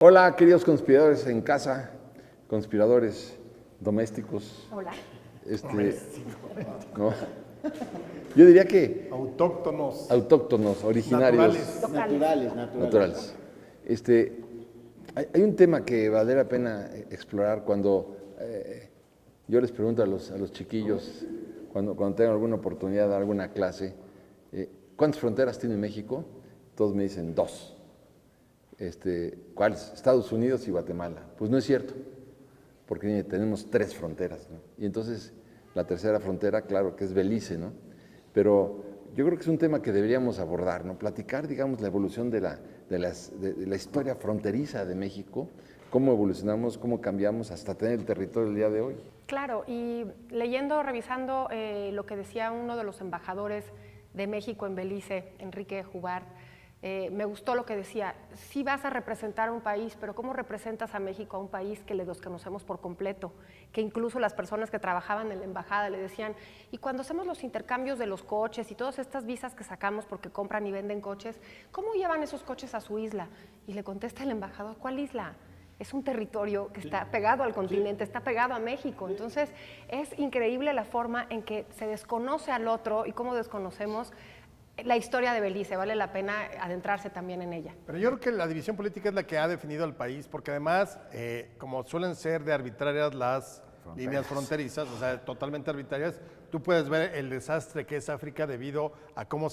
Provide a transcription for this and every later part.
Hola, queridos conspiradores en casa, conspiradores domésticos. Hola. ¿No? Yo diría que Autóctonos, originarios, naturales. Hay un tema que valdría la pena explorar cuando yo les pregunto a los chiquillos, cuando tengan alguna oportunidad de dar alguna clase, ¿cuántas fronteras tiene México? Todos me dicen dos. ¿Cuáles? Estados Unidos y Guatemala. Pues no es cierto, porque tenemos tres fronteras, ¿no? Y entonces la tercera frontera, claro, que es Belice, ¿no? Pero yo creo que es un tema que deberíamos abordar, ¿no? Platicar, digamos, la evolución de la historia fronteriza de México, cómo evolucionamos, cómo cambiamos hasta tener el territorio del día de hoy. Claro, y leyendo, revisando lo que decía uno de los embajadores de México en Belice, Enrique Jubar, me gustó lo que decía. Sí vas a representar a un país, pero ¿cómo representas a México, a un país que le desconocemos por completo? Que incluso las personas que trabajaban en la embajada le decían, y cuando hacemos los intercambios de los coches y todas estas visas que sacamos porque compran y venden coches, ¿cómo llevan esos coches a su isla? Y le contesta el embajador, ¿cuál isla? Es un territorio que está pegado al continente, está pegado a México. Entonces, es increíble la forma en que se desconoce al otro y cómo desconocemos la historia de Belice. Vale la pena adentrarse también en ella. Pero yo creo que la división política es la que ha definido al país, porque además, como suelen ser de arbitrarias las líneas fronterizas, o sea, totalmente arbitrarias, tú puedes ver el desastre que es África debido a cómo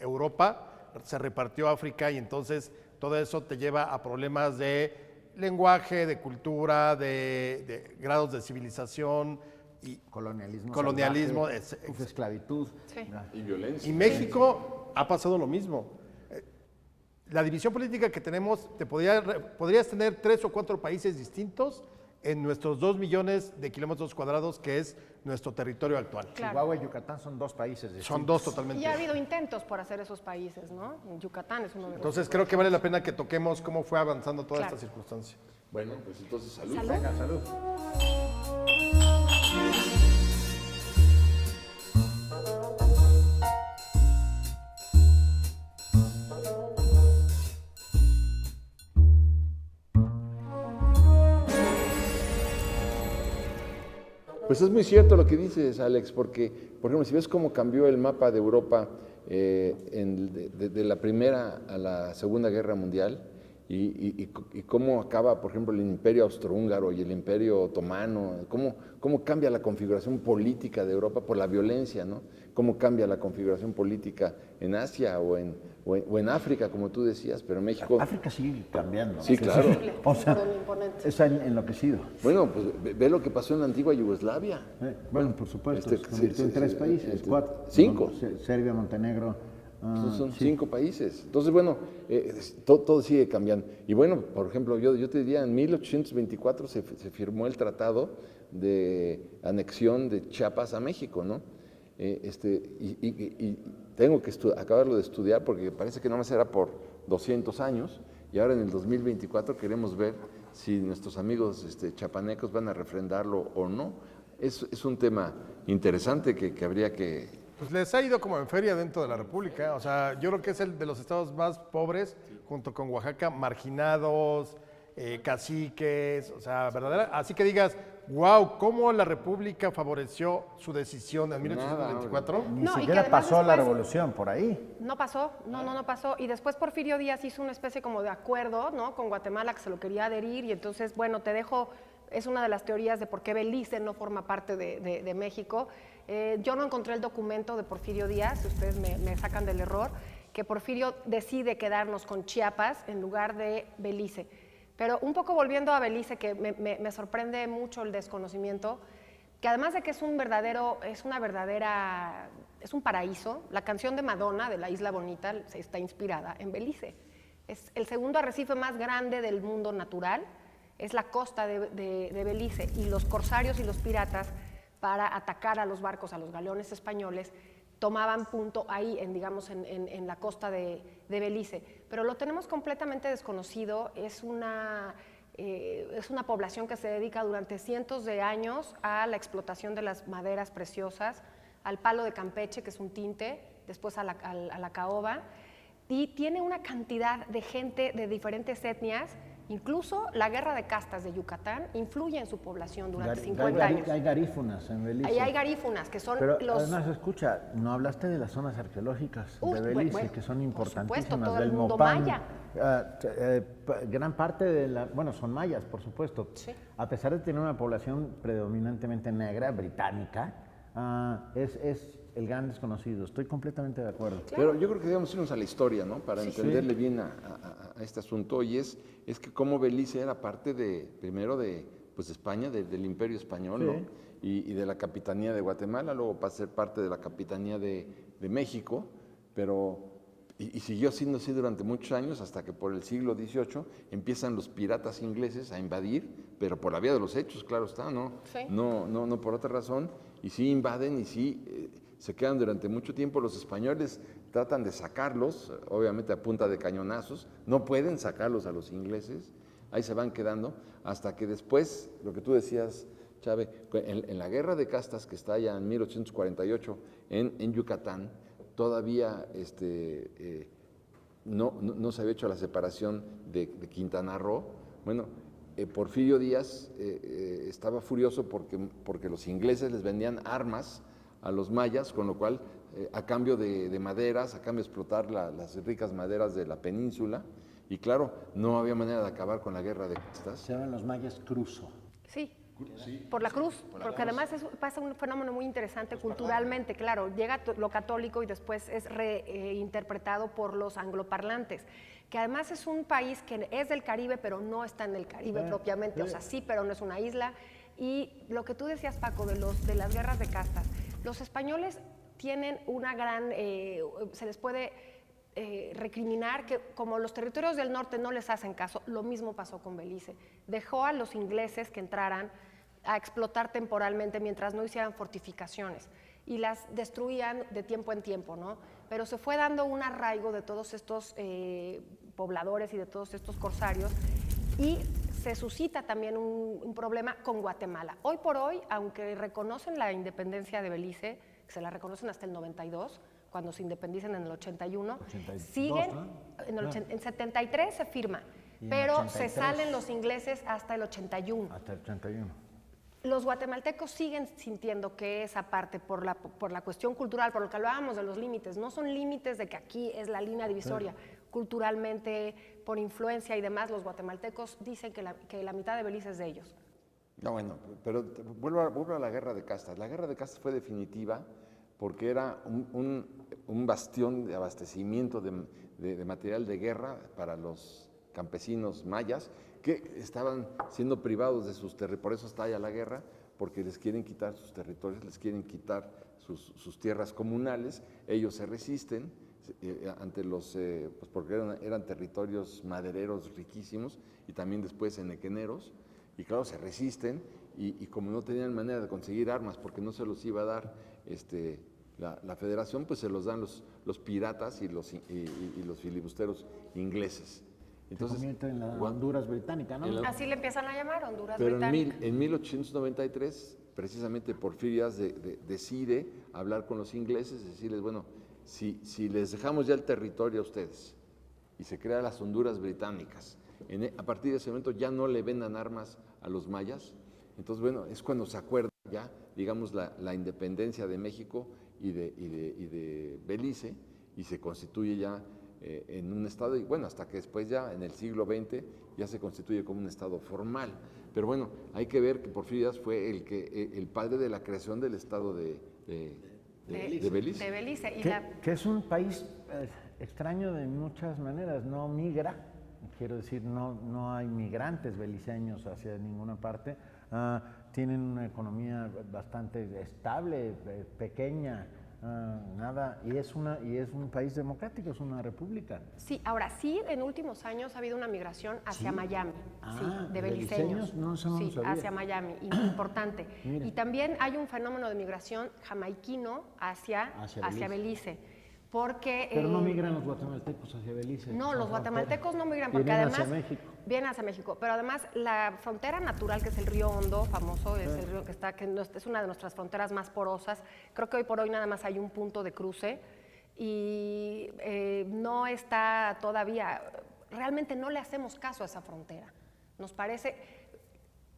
Europa se repartió África, y entonces todo eso te lleva a problemas de lenguaje, de cultura, de grados de civilización y colonialismo, esclavitud, Sí. Y violencia. y México ha pasado lo mismo. La división política que tenemos, podrías tener 3 o 4 países distintos en nuestros 2 millones de kilómetros cuadrados, que es nuestro territorio actual. Claro. Chihuahua y Yucatán son dos países distintos. Son dos totalmente. Y ha habido intentos por hacer esos países, ¿no? Yucatán es uno de los. Entonces creo que vale la pena que toquemos cómo fue avanzando toda Claro. esta circunstancia. Bueno, pues entonces salud. Salud. Venga, salud. Pues es muy cierto lo que dices, Alex, porque, por ejemplo, si ves cómo cambió el mapa de Europa de la Primera a la Segunda Guerra Mundial y cómo acaba, por ejemplo, el Imperio Austrohúngaro y el Imperio Otomano, cómo cambia la configuración política de Europa por la violencia, ¿no? Cómo cambia la configuración política en Asia o en África, como tú decías, pero en México... África sigue cambiando. Sí, claro. O sea, Imponente. está enloquecido. Bueno, pues ve lo que pasó en la antigua Yugoslavia. Bueno, por supuesto, Este, se convirtió en 3 países, 4. 5. Serbia, Montenegro. Son Sí. 5 países. Entonces, bueno, todo sigue cambiando. Y bueno, por ejemplo, yo te diría, en 1824 se firmó el tratado de anexión de Chiapas a México, ¿no? Y tengo que acabarlo de estudiar porque parece que no más era por 200 años y ahora en el 2024 queremos ver si nuestros amigos chapanecos van a refrendarlo o no. Es un tema interesante que habría que... Pues les ha ido como en feria dentro de la República. O sea, yo creo que es el de los estados más pobres, junto con Oaxaca, marginados, caciques, o sea, verdadera. Así que digas, wow, ¿cómo la República favoreció su decisión en 1824? Ni No, y que siquiera además pasó la después- revolución por ahí. No pasó, no pasó. Y después Porfirio Díaz hizo una especie como de acuerdo, ¿no? Con Guatemala, que se lo quería adherir, y entonces, bueno, te dejo, es una de las teorías de por qué Belice no forma parte de México. Yo no encontré el documento de Porfirio Díaz, si ustedes me sacan del error, que Porfirio decide quedarnos con Chiapas en lugar de Belice. Pero un poco volviendo a Belice, que me sorprende mucho el desconocimiento, que además de que es un paraíso. La canción de Madonna, de La Isla Bonita, está inspirada en Belice. Es el segundo arrecife más grande del mundo natural, es la costa de Belice, y los corsarios y los piratas, para atacar a los barcos, a los galeones españoles, tomaban punto ahí, en la costa de Belice. Pero lo tenemos completamente desconocido. Es una población que se dedica durante cientos de años a la explotación de las maderas preciosas, al palo de Campeche, que es un tinte, después a la caoba. y tiene una cantidad de gente de diferentes etnias. Incluso la guerra de castas de Yucatán influye en su población durante 50 años. Hay garífunas en Belice. Ahí hay garífunas, que son Pero los... además, escucha, no hablaste de las zonas arqueológicas Uf, de Belice, bueno, que son por supuesto, importantísimas. todo el del mundo Mopán. maya. Gran parte de la... Bueno, son mayas, por supuesto. Sí. A pesar de tener una población predominantemente negra, británica, es el gran desconocido. Estoy completamente de acuerdo. Pero yo creo que debemos irnos a la historia, ¿no? Para entenderle bien a este asunto. Y es que como Belice era parte primero de España, del Imperio Español, ¿no? Y de la Capitanía de Guatemala, luego pasó a ser parte de la Capitanía de México, y siguió siendo así durante muchos años, hasta que por el siglo XVIII empiezan los piratas ingleses a invadir, pero por la vía de los hechos, claro está, ¿no? Sí. No por otra razón, y sí invaden y sí se quedan durante mucho tiempo. Los españoles tratan de sacarlos, obviamente a punta de cañonazos, no pueden sacarlos a los ingleses, ahí se van quedando, hasta que después, lo que tú decías, Chávez, en la guerra de castas que está allá en 1848 en Yucatán, todavía no se había hecho la separación de Quintana Roo. Bueno, Porfirio Díaz estaba furioso porque los ingleses les vendían armas a los mayas, con lo cual, a cambio de maderas, a cambio de explotar las ricas maderas de la península, y claro, no había manera de acabar con la guerra de castas. Se llaman los mayas cruzo. Sí, por la cruz, porque además pasa un fenómeno muy interesante culturalmente, claro, llega lo católico y después es reinterpretado por los angloparlantes, que además es un país que es del Caribe, pero no está en el Caribe propiamente, o sea, sí, pero no es una isla. Y lo que tú decías, Paco, de las guerras de castas, los españoles tienen una gran, se les puede recriminar que como los territorios del norte no les hacen caso, lo mismo pasó con Belice. Dejó a los ingleses que entraran a explotar temporalmente mientras no hicieran fortificaciones y las destruían de tiempo en tiempo, ¿no? Pero se fue dando un arraigo de todos estos pobladores y de todos estos corsarios, y se suscita también un problema con Guatemala. Hoy por hoy, aunque reconocen la independencia de Belice, se la reconocen hasta el 92, cuando se independicen en el 81, 82, siguen, ¿no? en 73 se firma, Y en pero 83. se salen los ingleses hasta el 81. Hasta el 81. Los guatemaltecos siguen sintiendo que esa parte, por la cuestión cultural, por lo que hablábamos de los límites, no son límites de que aquí es la línea divisoria. Culturalmente, por influencia y demás, los guatemaltecos dicen que la mitad de Belice es de ellos. No, bueno, pero vuelvo a la guerra de castas. La guerra de castas fue definitiva porque era un bastión de abastecimiento de material de guerra para los campesinos mayas que estaban siendo privados de sus territorios. Por eso está allá la guerra, porque les quieren quitar sus territorios, les quieren quitar sus tierras comunales. Ellos se resisten ante pues porque eran territorios madereros riquísimos y también después enequeneros, y claro, se resisten, y como no tenían manera de conseguir armas porque no se los iba a dar la federación, pues se los dan los piratas y los filibusteros ingleses. Entonces, se convierte en la Honduras británica, ¿no? Así le empiezan a llamar, Honduras Pero británica. en 1893, precisamente Porfirio Díaz decide hablar con los ingleses, decirles, bueno, si les dejamos ya el territorio a ustedes y se crean las Honduras británicas, a partir de ese momento ya no le vendan armas a los mayas. Entonces, bueno, es cuando se acuerda ya, digamos, la independencia de México y de Belice, y se constituye ya en un estado, y bueno, hasta que después ya en el siglo XX ya se constituye como un estado formal. Pero bueno, hay que ver que Porfirio Díaz fue el padre de la creación del estado de Belice. De Belice. Que es un país extraño de muchas maneras, no migra, quiero decir, no hay migrantes beliceños hacia ninguna parte, tienen una economía bastante estable, pequeña, nada, y es un país democrático, es una república. Sí, ahora sí, en últimos años ha habido una migración hacia Miami, sí, de beliceños, beliceños. no, eso no lo sí, sabía. hacia Miami, importante. Mira. Y también hay un fenómeno de migración jamaiquino hacia Belice. Porque, Pero no migran los guatemaltecos hacia Belice. No, son los guatemaltecos frontera. no migran porque Vienen además hacia México. vienen hacia México, pero además la frontera natural, que es el río Hondo, famoso, es el río que es una de nuestras fronteras más porosas. Creo que hoy por hoy nada más hay un punto de cruce. y no está todavía, realmente no le hacemos caso a esa frontera. Nos parece,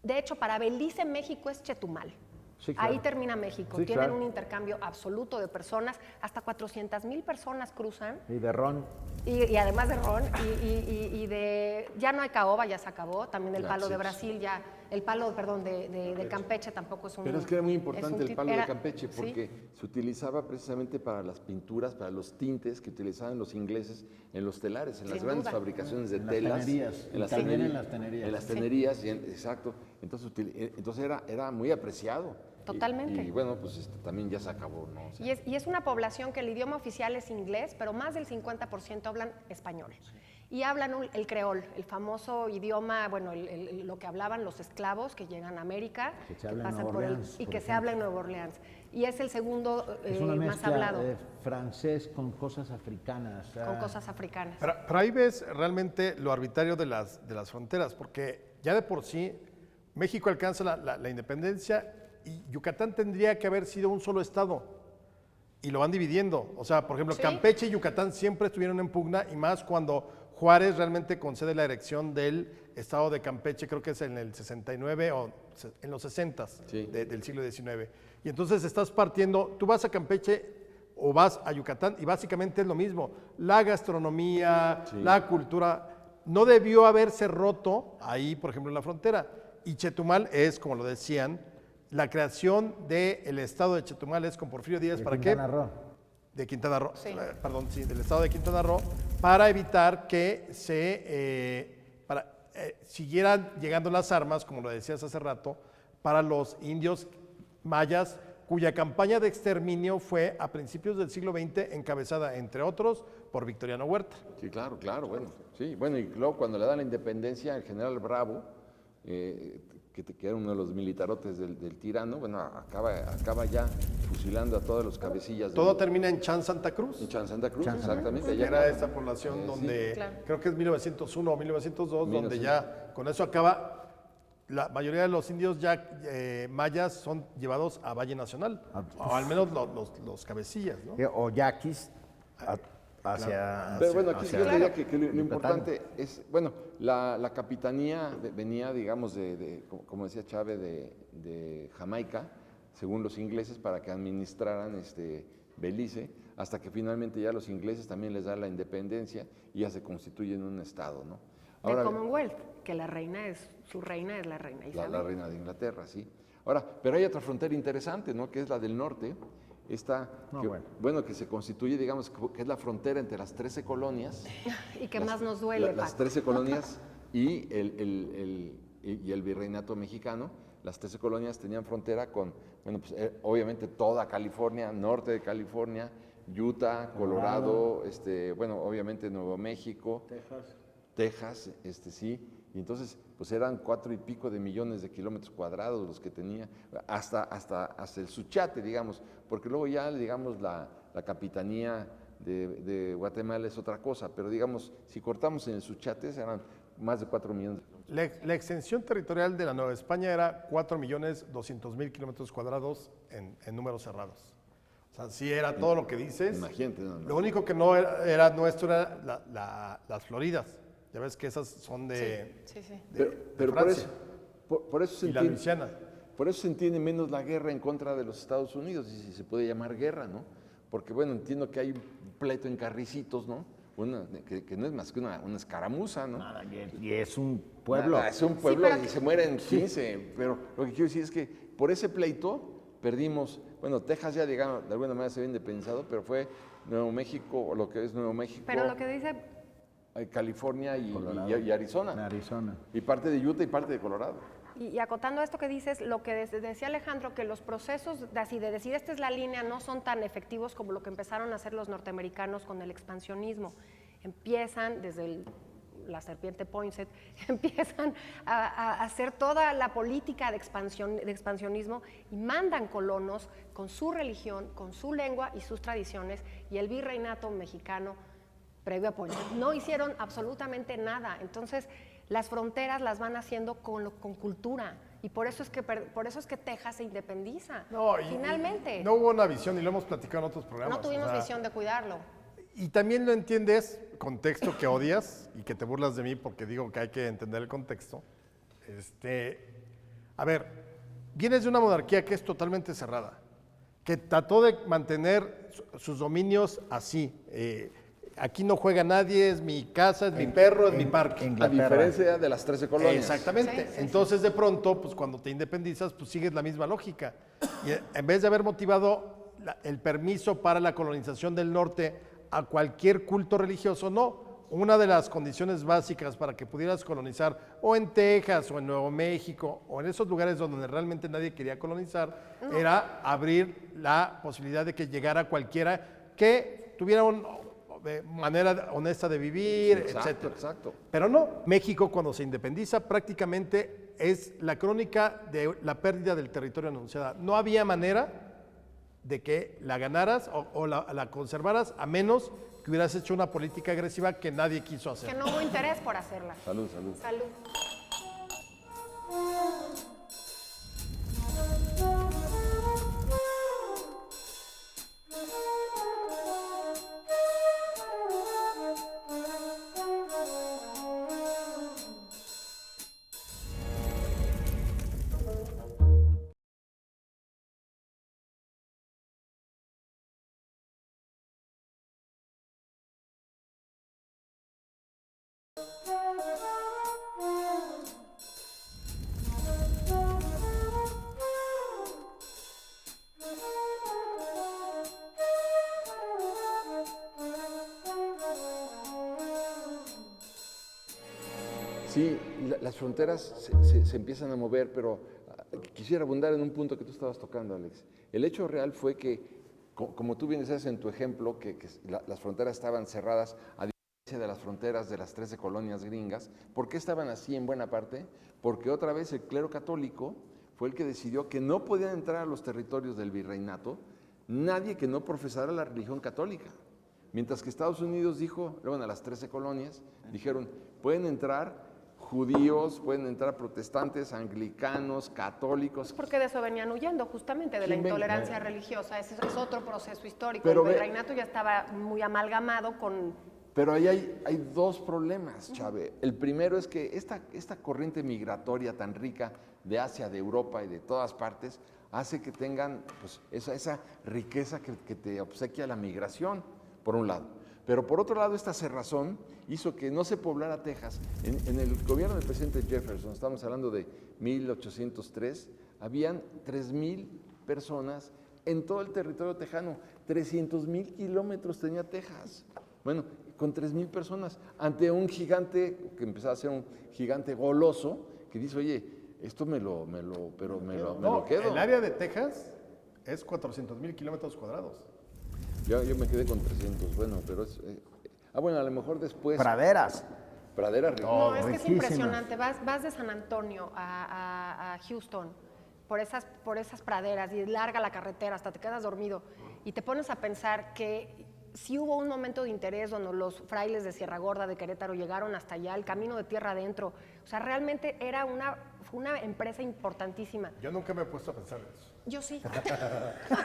de hecho, para Belice, México es Chetumal. Sí, claro. Ahí termina México. Sí, Tienen claro. un intercambio absoluto de personas, hasta 400,000 personas cruzan. Y de ron. Y además de ron, y de, ya no hay caoba, ya se acabó, también el palo de Brasil, ya, el palo, perdón, de Campeche tampoco es un... Pero es que era muy importante el palo de Campeche ¿sí? porque se utilizaba precisamente para las pinturas, para los tintes que utilizaban los ingleses en los telares, en las Sin grandes duda. fabricaciones de En las telas. tenerías, y también en las tenerías. En las Sí. tenerías, exacto. Entonces era muy apreciado. Totalmente. Y bueno, pues también ya se acabó, ¿no? O sea, Y es una población que el idioma oficial es inglés, pero más del 50% hablan español. Y hablan el creol, el famoso idioma, bueno, lo que hablaban los esclavos que llegan a América, Que se habla en pasan Nueva por Orleans, y por que se ejemplo. habla en Nueva Orleans. Y es el segundo Es una más mezcla hablado, de francés con cosas africanas. con cosas africanas. Pero ahí ves realmente lo arbitrario de las fronteras, porque ya de por sí México alcanza la independencia y Yucatán tendría que haber sido un solo estado y lo van dividiendo. O sea, por ejemplo, Sí. Campeche y Yucatán siempre estuvieron en pugna y más cuando Juárez realmente concede la erección del estado de Campeche, creo que es en el 69 o en los 60 Sí. del siglo XIX. Y entonces estás partiendo, tú vas a Campeche o vas a Yucatán y básicamente es lo mismo. La gastronomía, la cultura, no debió haberse roto ahí, por ejemplo, en la frontera. Y Chetumal es, como lo decían, la creación del estado de Chetumal es con Porfirio Díaz, ¿para qué? Quintana Roo. De Quintana Roo, Sí. perdón, sí, del estado de Quintana Roo, para evitar que siguieran llegando las armas, como lo decías hace rato, para los indios mayas, cuya campaña de exterminio fue a principios del siglo XX encabezada, entre otros, por Victoriano Huerta. sí, claro, bueno. Sí, bueno, y luego cuando le dan la independencia, el general Bravo, que era uno de los militarotes del tirano, bueno, acaba ya fusilando a todos los cabecillas. Todo termina en Chan, Santa Cruz. En Chan Santa Cruz, Chan Santa exactamente. Que allá era acaba. esa población donde, Claro. creo que es 1901 o 1902, donde 1900. ya con eso acaba. La mayoría de los indios ya mayas son llevados a Valle Nacional, o al menos los cabecillas, ¿no? O yaquis hacia. Pero bueno, aquí hacia yo diría que lo Yucatán. importante es, bueno, la capitanía venía, digamos, como decía Chávez, de Jamaica, según los ingleses, para que administraran Belice, hasta que finalmente ya los ingleses también les dan la independencia y ya se constituyen un estado, ¿no? De Commonwealth, que su reina es la reina Isabel. La reina de Inglaterra, sí. Ahora, pero hay otra frontera interesante, ¿no? Que es la del norte. Esta, que se constituye, digamos, que es la frontera entre las 13 colonias. Y que más nos duele, Las Paco. 13 colonias y el virreinato mexicano. Las 13 colonias tenían frontera con, bueno, pues obviamente toda California, norte de California, Utah, Colorado, bueno, obviamente Nuevo México, Texas, sí, y entonces pues eran 4 y pico de millones de kilómetros cuadrados los que tenía, hasta el Suchiate, digamos, porque luego ya, digamos, la capitanía de Guatemala es otra cosa, pero digamos, si cortamos en el Suchiate, eran más de 4 millones. La extensión territorial de la Nueva España era 4.200.000 kilómetros cuadrados en números cerrados. O sea, sí era todo lo que dices. Imagínate, no. Lo único que no era nuestro era las Floridas. Ya ves que esas son de, Sí. Pero Francia por eso se y la entiende, Luisiana. por eso se entiende menos la guerra en contra de los Estados Unidos, y si se puede llamar guerra, ¿no? Porque, bueno, entiendo que hay un pleito en Carricitos, ¿no? Que no es más que una escaramuza, ¿no? Nada, y es un pueblo. Es un pueblo pero y se mueren 15, pero lo que quiero decir es que por ese pleito perdimos, bueno, Texas ya, digamos, de alguna manera se había independizado, pero fue Nuevo México, o lo que es Nuevo México, Pero lo que dice, California y Arizona. Arizona. Y parte de Utah y parte de Colorado. y acotando esto que dices, lo que decía Alejandro, que los procesos de decir esta es la línea no son tan efectivos como lo que empezaron a hacer los norteamericanos con el expansionismo. Empiezan desde la serpiente Poinsett, empiezan a hacer toda la política de expansionismo y mandan colonos con su religión, con su lengua y sus tradiciones, y el virreinato mexicano previo a Poinsett no hicieron absolutamente nada. Entonces las fronteras las van haciendo con cultura, Y por eso es que Texas se independiza. Finalmente. Finalmente. No hubo una visión, y lo hemos platicado en otros programas. No tuvimos visión de cuidarlo. Y también lo entiendes, contexto que odias y que te burlas de mí porque digo que hay que entender el contexto. A ver, vienes de una monarquía que es totalmente cerrada, que trató de mantener sus dominios así. Aquí no juega nadie, es mi casa, es mi perro, es mi parque. A diferencia de las 13 colonias. Exactamente. Entonces, de pronto, pues cuando te independizas, pues sigues la misma lógica. Y en vez de haber motivado el permiso para la colonización del norte a cualquier culto religioso, no. Una de las condiciones básicas para que pudieras colonizar o en Texas o en Nuevo México o en esos lugares donde realmente nadie quería colonizar, era abrir la posibilidad de que llegara cualquiera que tuviera una manera honesta de vivir, etc. Exacto. Pero no, México cuando se independiza prácticamente es la crónica de la pérdida del territorio anunciada. No había manera de que la ganaras o la conservaras a menos que hubieras hecho una política agresiva que nadie quiso hacer. Que no hubo interés por hacerla. Salud. Salud. Sí, las fronteras se empiezan a mover, pero quisiera abundar en un punto que tú estabas tocando, Alex. El hecho real fue que, como tú bien decías en tu ejemplo, que las fronteras estaban cerradas, a diferencia de las fronteras de las 13 colonias gringas. ¿Por qué estaban así en buena parte? Porque otra vez el clero católico fue el que decidió que no podían entrar a los territorios del virreinato nadie que no profesara la religión católica. Mientras que Estados Unidos dijo, luego a las 13 colonias, dijeron, pueden entrar judíos, pueden entrar protestantes, anglicanos, católicos. Porque de eso venían huyendo, justamente, de la intolerancia religiosa. Ese es otro proceso histórico. Pero el virreinato ya estaba muy amalgamado con... Pero ahí hay dos problemas, Chave. El primero es que esta corriente migratoria tan rica de Asia, de Europa y de todas partes, hace que tengan pues, esa riqueza que te obsequia la migración, por un lado. Pero por otro lado, esta cerrazón hizo que no se poblara Texas. En el gobierno del presidente Jefferson, estamos hablando de 1803, habían 3,000 personas en todo el territorio tejano. 300,000 kilómetros tenía Texas. Bueno, con 3,000 personas, ante un gigante, que empezaba a ser un gigante goloso, que dice, oye, esto me lo quedo. El área de Texas es 400,000 kilómetros cuadrados. Yo me quedé con 300, bueno, pero es... bueno, a lo mejor después... Praderas. Praderas. No, es que es impresionante. Vas de San Antonio a Houston por esas praderas y larga la carretera, hasta te quedas dormido. Y te pones a pensar que sí hubo un momento de interés donde los frailes de Sierra Gorda, de Querétaro, llegaron hasta allá, el camino de tierra adentro. O sea, realmente era una empresa importantísima. Yo nunca me he puesto a pensar en eso. Yo sí.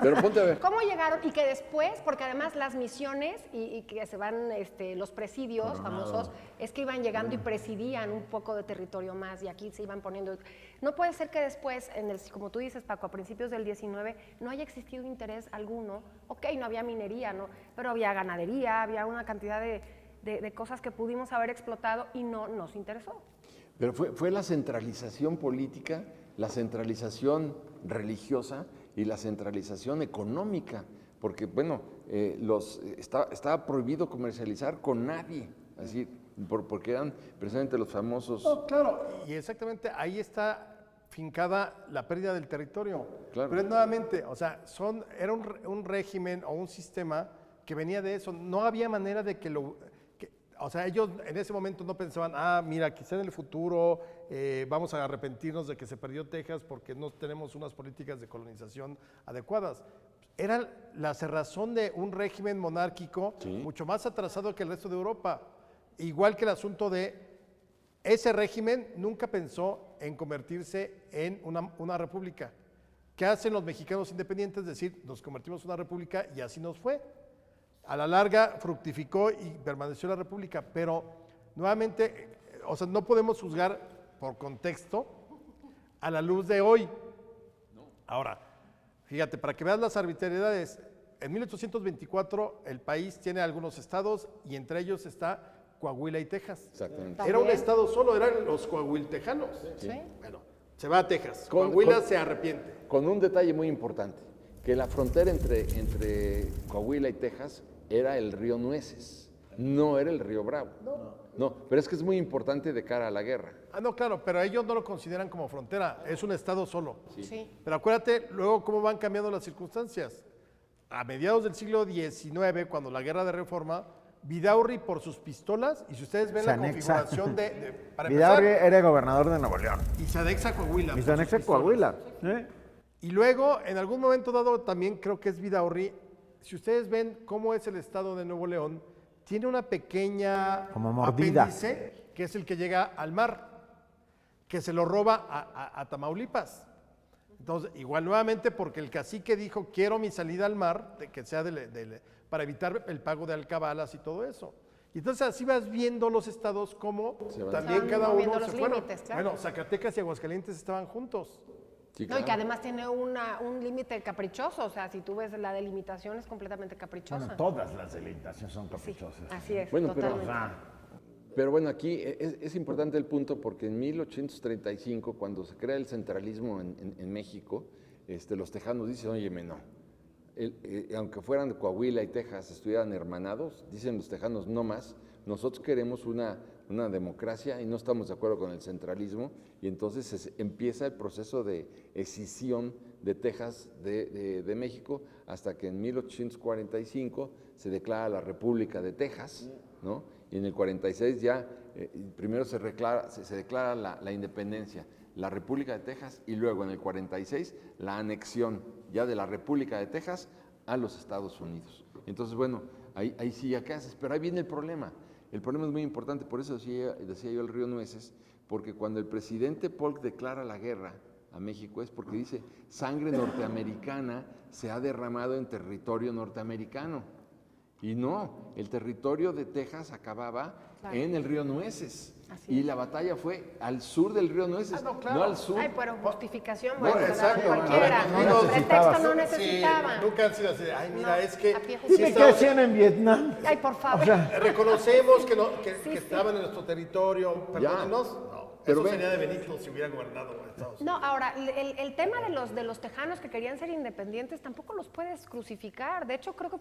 Pero ponte a ver. ¿Cómo llegaron? Y que después, porque además las misiones y que se van los presidios famosos, es que iban llegando y presidían un poco de territorio más y aquí se iban poniendo. No puede ser que después, como tú dices, Paco, a principios del 19, no haya existido interés alguno. Ok, no había minería, ¿no? Pero había ganadería, había una cantidad de cosas que pudimos haber explotado y no nos interesó. Pero fue la centralización política, la centralización religiosa y la centralización económica, porque bueno, estaba prohibido comercializar con nadie, así, porque eran precisamente los famosos... No, claro, y exactamente ahí está fincada la pérdida del territorio. Claro. Pero es nuevamente, o sea, era un régimen o un sistema que venía de eso, no había manera de o sea, ellos en ese momento no pensaban, mira, quizá en el futuro vamos a arrepentirnos de que se perdió Texas porque no tenemos unas políticas de colonización adecuadas. Era la cerrazón de un régimen monárquico mucho más atrasado que el resto de Europa. Igual que el asunto de ese régimen nunca pensó en convertirse en una república. ¿Qué hacen los mexicanos independientes? Es decir, nos convertimos en una república y así nos fue. A la larga fructificó y permaneció la república, pero nuevamente, o sea, no podemos juzgar por contexto a la luz de hoy. Ahora, fíjate, para que veas las arbitrariedades, en 1824 el país tiene algunos estados y entre ellos está Coahuila y Texas. Exactamente. Era un estado solo, eran los coahuiltejanos. Sí. Bueno, se va a Texas. Con- Coahuila con- se arrepiente. Con un detalle muy importante, que la frontera entre Coahuila y Texas era el río Nueces, no era el río Bravo. No, pero es que es muy importante de cara a la guerra. Ah, no, claro, pero ellos no lo consideran como frontera, es un estado solo. Sí. Pero acuérdate luego cómo van cambiando las circunstancias. A mediados del siglo XIX, cuando la guerra de reforma, Vidaurri por sus pistolas, y si ustedes ven Se la anexa. configuración para Vidaurri empezar, era gobernador de Nuevo León. y se anexa a Coahuila. Y por se anexa sus a Coahuila. pistolas. Y luego, en algún momento dado, también creo que es Vidaurri, si ustedes ven cómo es el estado de Nuevo León, tiene una pequeña Como mordida. apéndice, que es el que llega al mar, que se lo roba a Tamaulipas. Entonces, igual nuevamente porque el cacique dijo, quiero mi salida al mar, que sea para evitar el pago de alcabalas y todo eso. Y entonces así vas viendo los estados como Se van- también Se van cada moviendo uno los se fueron. límites, claro. Bueno, Zacatecas y Aguascalientes estaban juntos. Sí, No, y que claro. además tiene un límite caprichoso, o sea, si tú ves la delimitación es completamente caprichosa. Bueno, todas las delimitaciones son Sí, caprichosas. así es, Bueno, pero- totalmente. Pero bueno, aquí es importante el punto porque en 1835, cuando se crea el centralismo en México, los tejanos dicen, óyeme, no. Aunque fueran de Coahuila y Texas, estuvieran hermanados, dicen los tejanos, no más, nosotros queremos una democracia y no estamos de acuerdo con el centralismo, y entonces empieza el proceso de escisión de Texas de México hasta que en 1845 se declara la República de Texas, ¿no? Y en el 46 ya, primero se declara la independencia, la República de Texas, y luego en el 46 la anexión ya de la República de Texas a los Estados Unidos. Entonces, bueno, ahí sí ya qué haces, pero ahí viene el problema. El problema es muy importante, por eso decía yo el río Nueces, porque cuando el presidente Polk declara la guerra a México es porque dice, sangre norteamericana se ha derramado en territorio norteamericano. Y no, el territorio de Texas acababa Claro. en el río Nueces. Así Y es. la batalla fue al sur del río Nueces, no, claro. no al sur. Ay, pero justificación, Bueno, bueno, exacto. cualquiera. No necesitabas. Pretexto no Sí, necesitaban. nunca han sido así. Ay, mira, No, es que a pie sí juntos. Dime qué Estados- hacían en Vietnam. Ay, por favor. O sea, reconocemos que Sí, sí. estaban en nuestro territorio, perdónenos. No, Pero eso ven. sería de Benito si hubiera gobernado Estados Unidos. No, ahora, el tema de los tejanos que querían ser independientes tampoco los puedes crucificar. De hecho, creo que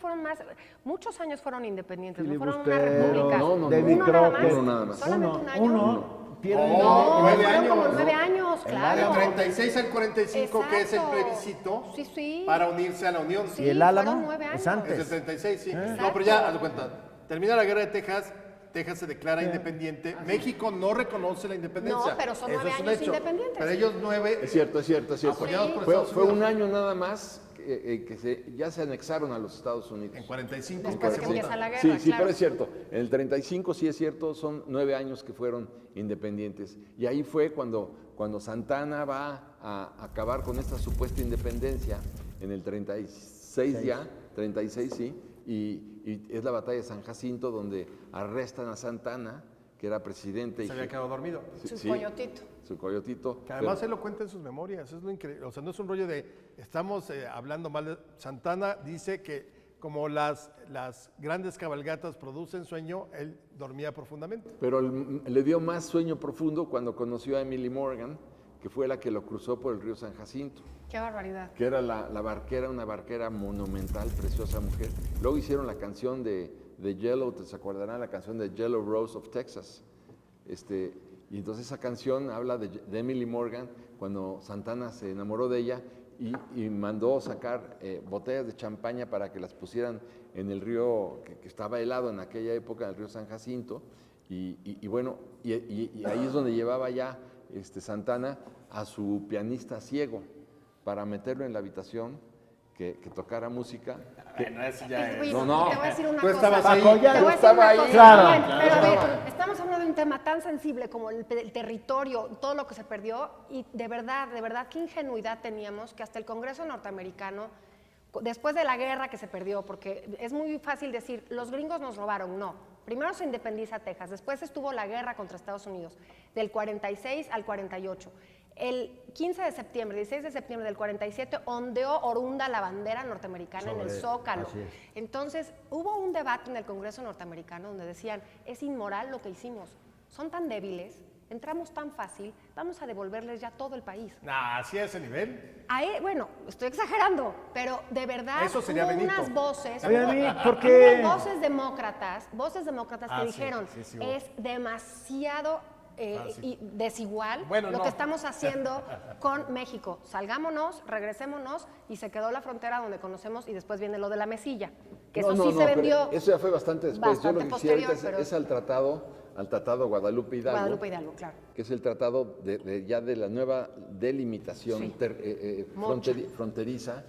muchos años fueron independientes, no fueron una Filibustero, república. no, David Uno nada Crockett. más. Uno nada más. Solamente un año. Uno. Pierre No, No, 9 fueron años, como ¿no? 9 años, claro. Del 36 al 45, que es el Exacto. plebiscito Sí, sí. para unirse a la Unión. Sí, ¿Y el fueron Álamo? 9 años. Es antes. Es el 36, sí. Exacto. No, pero ya, haz de cuenta. Termina la guerra de Texas, Texas se declara independiente. México no reconoce la independencia. No, pero son Eso 9 es un años hecho. independientes. Pero ellos 9. Es cierto, es cierto, es cierto. Apoyados por Fue, Estados fue Unidos. un año nada más ya se anexaron a los Estados Unidos. En 45. Después de que segunda. empieza la guerra, Sí, sí, claro. pero es cierto. En el 35 sí es cierto, son 9 años que fueron independientes. Y ahí fue cuando Santana va a acabar con esta supuesta independencia, en el 36 ya, 36 sí, y es la batalla de San Jacinto donde arrestan a Santana, que era presidente. Se había quedado dormido. Su coyotito. Su coyotito. Que además él lo cuenta en sus memorias, es lo increíble. O sea, no es un rollo de estamos hablando mal de Santana, dice que como las grandes cabalgatas producen sueño, él dormía profundamente. Pero le dio más sueño profundo cuando conoció a Emily Morgan, que fue la que lo cruzó por el río San Jacinto, Qué barbaridad. que era la barquera, una barquera monumental, preciosa mujer. Luego hicieron la canción de Yellow, ¿se acordarán? La canción de Yellow Rose of Texas. Y entonces esa canción habla de Emily Morgan, cuando Santana se enamoró de ella y mandó sacar botellas de champaña para que las pusieran en el río que estaba helado en aquella época, en el río San Jacinto. Y bueno, y ahí es donde llevaba ya Santana a su pianista ciego para meterlo en la habitación, que tocara música. Bueno, eso ya Oye, No, no. Te voy a decir una Tú cosa. estabas ahí. Paco, ya. Te voy a decir Estaba una ahí. cosa. Claro. Bien, pero a ver, estamos hablando de un tema tan sensible como el territorio, todo lo que se perdió, y de verdad, qué ingenuidad teníamos que hasta el Congreso norteamericano, después de la guerra que se perdió, porque es muy fácil decir, los gringos nos robaron, no. Primero se independiza Texas, después estuvo la guerra contra Estados Unidos, del 46 al 48. El 15 de septiembre, 16 de septiembre del 47, ondeó Orunda la bandera norteamericana en el Zócalo. Entonces, hubo un debate en el Congreso norteamericano donde decían, es inmoral lo que hicimos, son tan débiles, entramos tan fácil, vamos a devolverles ya todo el país. Nah, ¿así a ese nivel? Ahí, bueno, estoy exagerando, pero de verdad Eso sería hubo Benito. unas voces, Oye, a mí, ¿por qué? hubo voces demócratas que Sí, dijeron, sí, hubo. es demasiado y desigual Bueno, lo no. que estamos haciendo con México. Salgámonos, regresémonos, y se quedó la frontera donde conocemos, y después viene lo de la mesilla, que eso sí se pero vendió. eso ya fue bastante después. Bastante Yo lo que quisiera ahorita posterior, pero- es al tratado Guadalupe Hidalgo. Guadalupe Hidalgo, claro. Que es el tratado ya de la nueva delimitación Sí. fronteriza.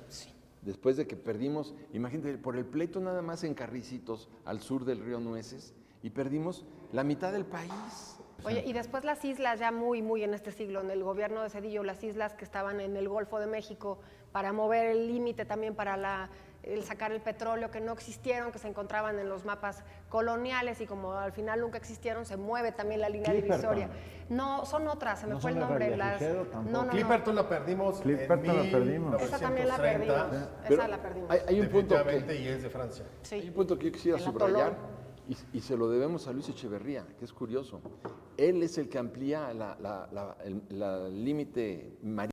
Después de que perdimos, imagínate, por el pleito nada más en Carricitos, al sur del río Nueces, y perdimos la mitad del país. Oye, y después las islas, ya muy en este siglo, en el gobierno de Cedillo, las islas que estaban en el Golfo de México, para mover el límite también para el sacar el petróleo, que no existieron, que se encontraban en los mapas coloniales, y como al final nunca existieron, se mueve también la línea Clipperton. divisoria. No, son otras, se me ¿No fue el son las nombre. Revillagigedo tampoco? No. Clipperton la perdimos Clipperton en la perdimos. Esa también la 1930. perdimos. Pero Esa la perdimos. hay un punto Definitivamente, que, y es de Francia. Sí. hay un punto que yo quisiera El subrayar, atolón. y se lo debemos a Luis Echeverría, que es curioso. Él es el que amplía el límite marítimo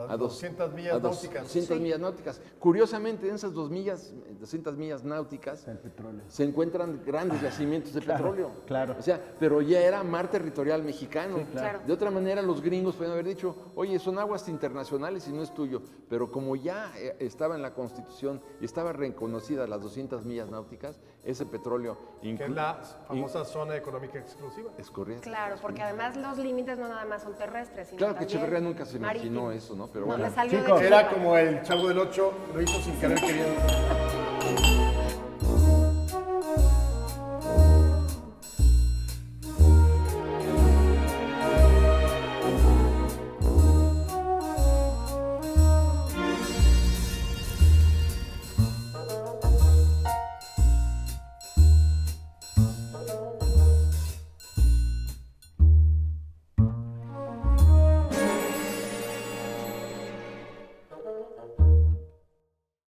A 200 millas náuticas. 200 millas náuticas. Curiosamente, en esas 200 millas náuticas El petróleo. se encuentran grandes yacimientos de petróleo. claro. O sea, pero ya era mar territorial mexicano. claro. De otra manera, los gringos podían haber dicho, oye, son aguas internacionales y no es tuyo. Pero como ya estaba en la Constitución y estaba reconocida las 200 millas náuticas, ese petróleo Que es la famosa zona económica exclusiva. es correcto. Claro, porque además los límites no nada más son terrestres, sino Claro que también Echeverría nunca se imaginó marítimos. eso, ¿no? Pero No, bueno. le salió de Chicos, Chihuahua. Era como el Chavo del 8, lo hizo sin querer queriendo.